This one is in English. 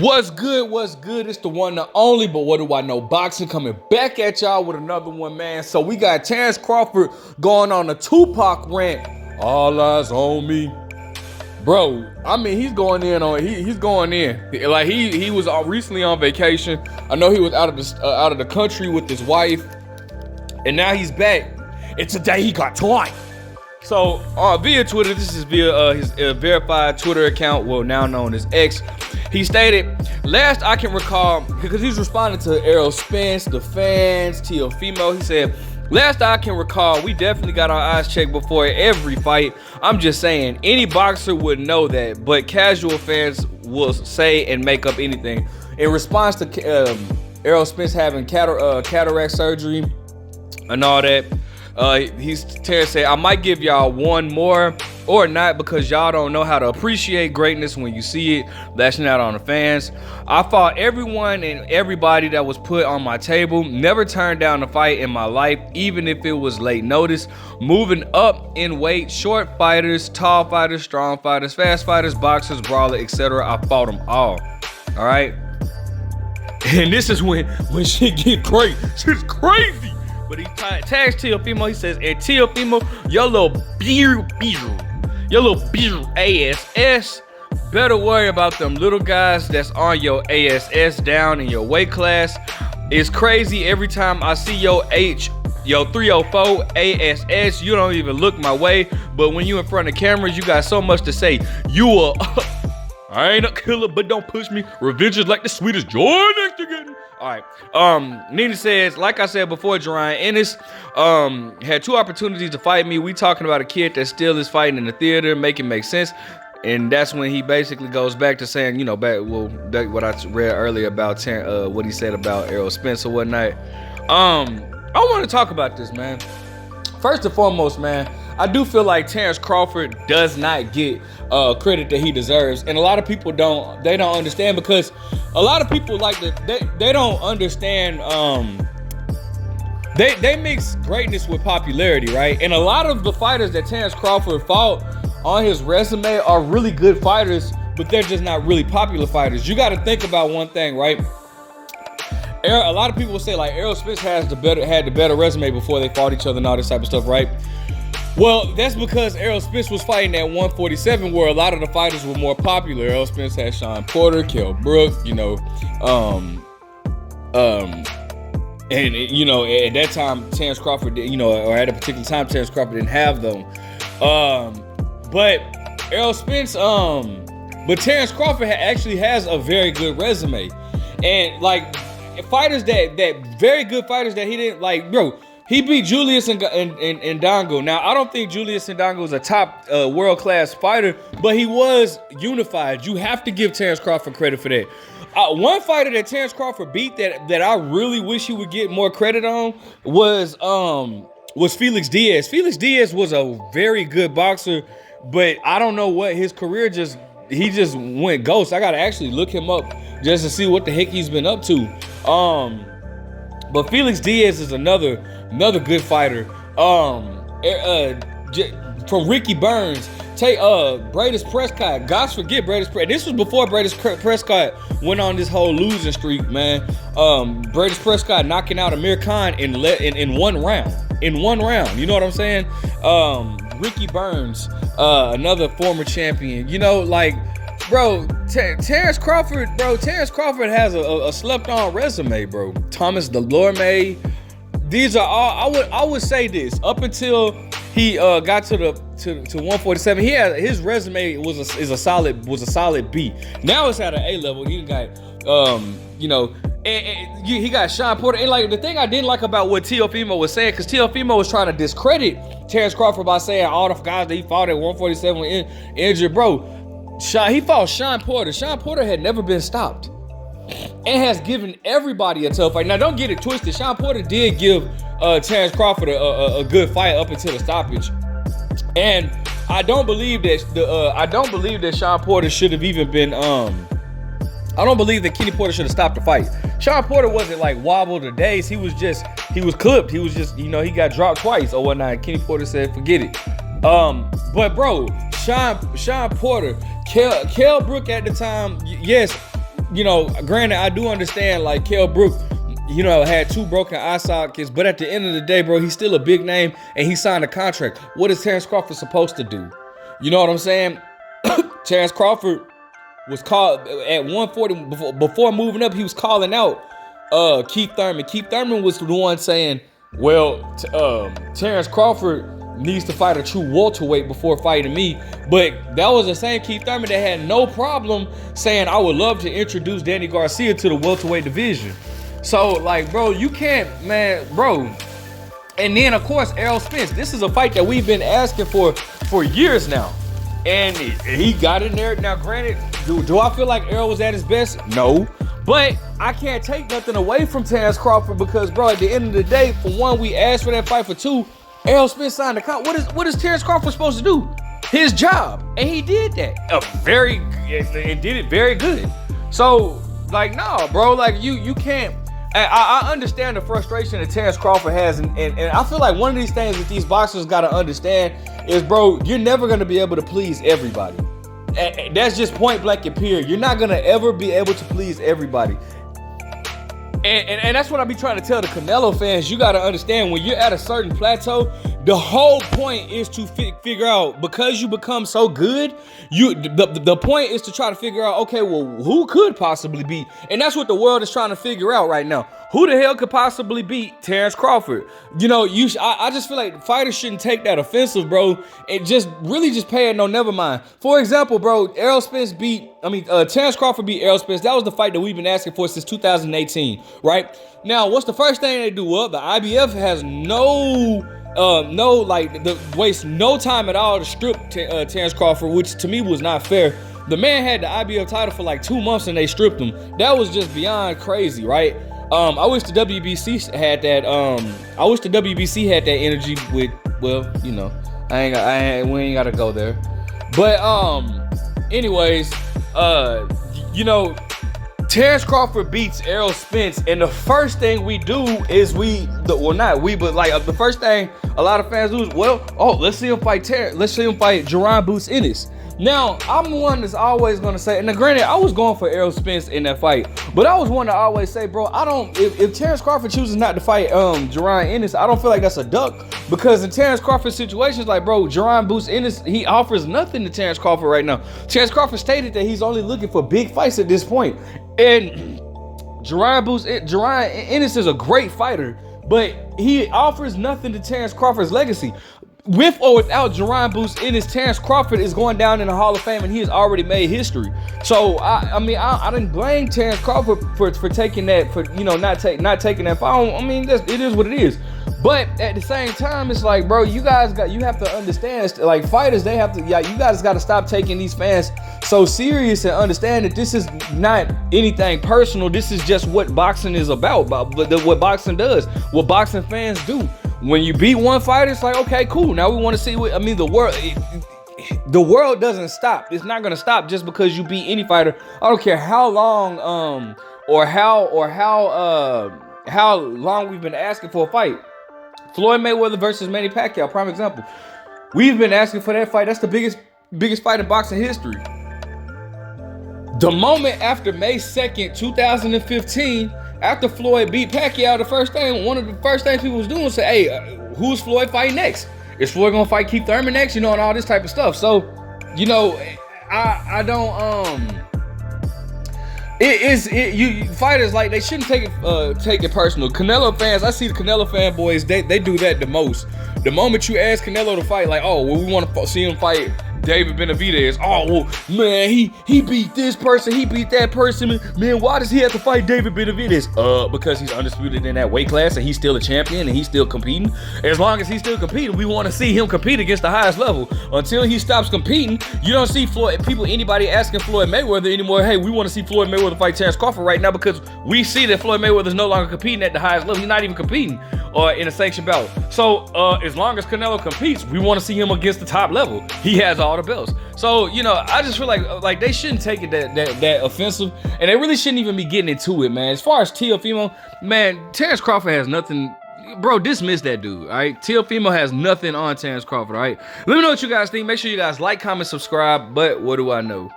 What's good? What's good? It's the one and only, but what do I know? Boxing coming back at y'all with another one, man. So we got Terence Crawford going on a Tupac Rant. All eyes on me, bro. I mean, he's going in on he's going in like he was recently on vacation. I know he was out of the country with his wife, and now he's back. And today he got twice. So via Twitter, this is via his verified Twitter account, well now known as X. He stated, last I can recall, because he's responding to Errol, Spence, the fans, Teofimo. He said, last I can recall, we definitely got our eyes checked before every fight. I'm just saying, any boxer would know that, but casual fans will say and make up anything. In response to Errol Spence having cataract surgery and all that, Terence said, I might give y'all one more or not because y'all don't know how to appreciate greatness when you see it, lashing out on the fans. I fought everyone and everybody that was put on my table, never turned down a fight in my life, even if it was late notice. Moving up in weight, short fighters, tall fighters, strong fighters, fast fighters, boxers, brawler, etc. I fought them all right? And this is when shit get crazy. Shit's crazy. But he tags Teofimo. He says, and Teofimo, your little ASS, better worry about them little guys that's on your ASS down in your weight class. It's crazy every time I see your 304 ASS, you don't even look my way. But when you in front of cameras, you got so much to say. You are, I ain't a killer, but don't push me. Revenge is like the sweetest joy next to getting. All right. Nina says, like I said before, Jerron Ennis had two opportunities to fight me. We talking about a kid that still is fighting in the theater, make it make sense. And that's when he basically goes back to saying, you know, what I read earlier about what he said about Errol Spence or whatnot. I want to talk about this, man. First and foremost, man, I do feel like Terence Crawford does not get credit that he deserves, and a lot of people don't understand, because a lot of people they don't understand. They mix greatness with popularity, right? And a lot of the fighters that Terence Crawford fought on his resume are really good fighters, but they're just not really popular fighters. You got to think about one thing, right? A lot of people will say like Errol Spence had the better resume before they fought each other and all this type of stuff, right? Well, that's because Errol Spence was fighting at 147, where a lot of the fighters were more popular. Errol Spence had Sean Porter, Kell Brook, you know, and you know, at that time, Terence Crawford, you know, or at a particular time, Terence Crawford didn't have them. But Errol Spence, but Terence Crawford actually has a very good resume, and like fighters that very good fighters that he didn't like, bro. He beat Julius Ndongo. Now, I don't think Julius Ndongo is a top world-class fighter, but he was unified. You have to give Terence Crawford credit for that. One fighter that Terence Crawford beat that I really wish he would get more credit on was Felix Diaz. Felix Diaz was a very good boxer, but I don't know what his career he just went ghost. I gotta actually look him up just to see what the heck he's been up to. But Felix Diaz is another good fighter. From Ricky Burns, take Bradis Prescott. Gosh, forget Bradis Prescott. This was before Bradis Prescott went on this whole losing streak, man. Bradis Prescott knocking out Amir Khan in one round. In one round, you know what I'm saying? Ricky Burns, another former champion. You know, like, bro, Terence Crawford has a slept-on resume, bro. Thomas Delorme. These are all. I would say this up until he got to 147. His resume was a solid B. Now it's at an A level. He got you know, and he got Sean Porter. And like the thing I didn't like about what Teofimo was saying, because Teofimo was trying to discredit Terence Crawford by saying all the guys that he fought at 147 were injured, bro. He fought Sean Porter. Sean Porter had never been stopped and has given everybody a tough fight. Now, don't get it twisted. Sean Porter did give Terence Crawford a good fight up until the stoppage, and I don't believe that Sean Porter should have even been. I don't believe that Kenny Porter should have stopped the fight. Sean Porter wasn't like wobbled or dazed. He was clipped. He was just, you know, he got dropped twice or whatnot. Kenny Porter said, forget it. But bro, Sean Porter, Kell Brook at the time, yes, granted, I do understand, like, Kell Brook, had 2 broken eye sockets, but at the end of the day, bro, he's still a big name, and he signed a contract. What is Terence Crawford supposed to do? You know what I'm saying? Terence Crawford was called at 140, before moving up, he was calling out Keith Thurman. Keith Thurman was the one saying, well, Terence Crawford needs to fight a true welterweight before fighting me. But that was the same Keith Thurman that had no problem saying, I would love to introduce Danny Garcia to the welterweight division. So, like, bro, you can't, man, bro. And then, of course, Errol Spence. This is a fight that we've been asking for years now. And he got in there. Now, granted, do I feel like Errol was at his best? No. But I can't take nothing away from Terence Crawford because, bro, at the end of the day, for one, we asked for that fight. For two, Errol Spence signed a contract. What is Terence Crawford supposed to do? His job. And he did that. And did it very good. So, like, nah, bro, like, you can't. I understand the frustration that Terence Crawford has, and I feel like one of these things that these boxers got to understand is, bro, you're never going to be able to please everybody. That's just point blank and period. You're not going to ever be able to please everybody. And that's what I be trying to tell the Canelo fans. You got to understand, when you're at a certain plateau, the whole point is to figure out, because you become so good, the point is to try to figure out, okay, well, who could possibly beat? And that's what the world is trying to figure out right now. Who the hell could possibly beat Terence Crawford? I just feel like fighters shouldn't take that offensive, bro, and just pay it no never mind. For example, bro, Terence Crawford beat Errol Spence. That was the fight that we've been asking for since 2018, right? Now, what's the first thing they do? Well, the IBF has waste no time at all to strip Terence Crawford, which to me was not fair. The man had the IBF title for like 2 months and they stripped him. That was just beyond crazy, right? I wish the WBC had that. I wish the WBC had that energy with. Well, we ain't gotta go there. But anyways, Terence Crawford beats Errol Spence, and the first thing we do is the first thing a lot of fans do is, let's see him fight Jerron Boots Ennis. Now, I'm one that's always gonna say, and granted, I was going for Errol Spence in that fight, but I was one to always say, bro, if Terence Crawford chooses not to fight Jerron Ennis, I don't feel like that's a duck, because in Terence Crawford's situations, like, bro, Jerron Boots Ennis, he offers nothing to Terence Crawford right now. Terence Crawford stated that he's only looking for big fights at this point, and Jerron Ennis is a great fighter, but he offers nothing to Terence Crawford's legacy. With or without Jerron Boots Ennis, Terence Crawford is going down in the Hall of Fame, and he has already made history. So I didn't blame Terence Crawford for taking that, not taking that fight. It is what it is. But at the same time, it's like, bro, you have to understand, like, fighters, you guys got to stop taking these fans so serious and understand that this is not anything personal. This is just what boxing is about, what boxing does, what boxing fans do. When you beat one fighter, it's like, okay, cool. Now we want to see the world doesn't stop. It's not gonna stop just because you beat any fighter. I don't care how long or how long we've been asking for a fight. Floyd Mayweather versus Manny Pacquiao, prime example. We've been asking for that fight. That's the biggest fight in boxing history. The moment after May 2nd, 2015, after Floyd beat Pacquiao, one of the first things people was doing was say, hey, who's Floyd fighting next? Is Floyd gonna fight Keith Thurman next? And all this type of stuff. So, I don't fighters, like, they shouldn't take it personal. Canelo fans, I see the Canelo fanboys, they do that the most. The moment you ask Canelo to fight, like, we want to see him fight David Benavidez. Man, he beat this person, he beat that person. Man, why does he have to fight David Benavidez? Because he's undisputed in that weight class and he's still a champion and he's still competing. As long as he's still competing, we want to see him compete against the highest level. Until he stops competing, you don't see anybody asking Floyd Mayweather anymore, hey, we want to see Floyd Mayweather fight Terence Crawford right now, because we see that Floyd Mayweather is no longer competing at the highest level. He's not even competing in a sanctioned bout. So as long as Canelo competes, we want to see him against the top level. He has all the belts. So, I just feel like they shouldn't take it that offensive, and they really shouldn't even be getting into it, man. As far as Teofimo, man, Terence Crawford has nothing. Bro, dismiss that dude, all right? Teofimo has nothing on Terence Crawford, all right? Let me know what you guys think. Make sure you guys like, comment, subscribe, but what do I know?